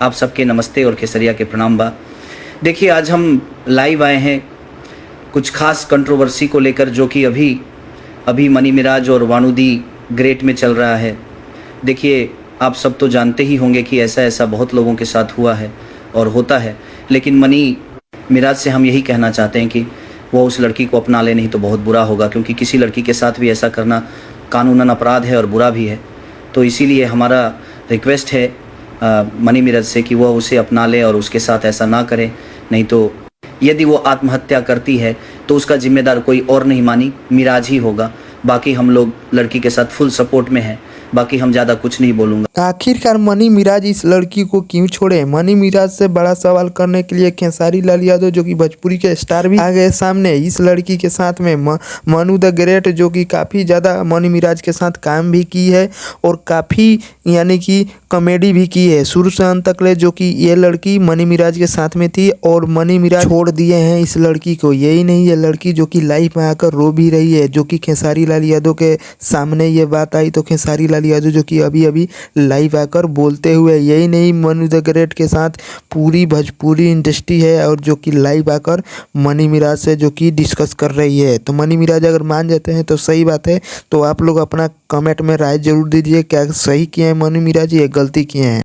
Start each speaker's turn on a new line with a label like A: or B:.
A: आप सबके नमस्ते और केसरिया के प्रणाम बा। देखिए, आज हम लाइव आए हैं कुछ खास कंट्रोवर्सी को लेकर, जो कि अभी मनी मिराज और वानुदी ग्रेट में चल रहा है। देखिए, आप सब तो जानते ही होंगे कि ऐसा बहुत लोगों के साथ हुआ है और होता है, लेकिन मनी मिराज से हम यही कहना चाहते हैं कि वो उस लड़की को अपना ले, नहीं तो बहुत बुरा होगा, क्योंकि किसी लड़की के साथ भी ऐसा करना कानूनन अपराध है और बुरा भी है। तो इसीलिए हमारा रिक्वेस्ट है मनी मिराज से कि वह उसे अपना ले और उसके साथ ऐसा ना करे। नहीं तो यदि वो आत्महत्या करती है तो उसका जिम्मेदार कोई और नहीं मानी मिराज ही होगा। बाकी हम लोग लड़की के साथ फुल सपोर्ट में हैं। बाकी हम ज़्यादा कुछ नहीं बोलूँगा।
B: आखिरकार मनी मिराज इस लड़की को क्यों छोड़े? मनी मिराज से बड़ा सवाल करने के लिए खेसारी लाल यादव, जो कि भोजपुरी के स्टार, भी आ गए सामने। इस लड़की के साथ में मनु द ग्रेट, जो कि काफ़ी ज़्यादा मनी मिराज के साथ काम भी की है और काफ़ी यानी कि कॉमेडी भी की है शुरू से अंत तक ले, जो कि ये लड़की मनी मिराज के साथ में थी और मनी मिराज छोड़ दिए हैं इस लड़की को। यही नहीं, ये लड़की जो कि लाइव में आकर रो भी रही है, जो कि खेसारी लाल यादव के सामने ये बात आई तो खेसारी लाल यादव जो कि अभी लाइव आकर बोलते हुए, यही नहीं, मनु द ग्रेट के साथ पूरी भोजपुरी इंडस्ट्री है और जो कि लाइव आकर मनी मिराज से जो कि डिस्कस कर रही है। तो मनी मिराज अगर मान जाते हैं तो सही बात है। तो आप लोग अपना कमेंट में राय जरूर दीजिए, क्या सही किए हैं मनी मिराज या गलती किए हैं।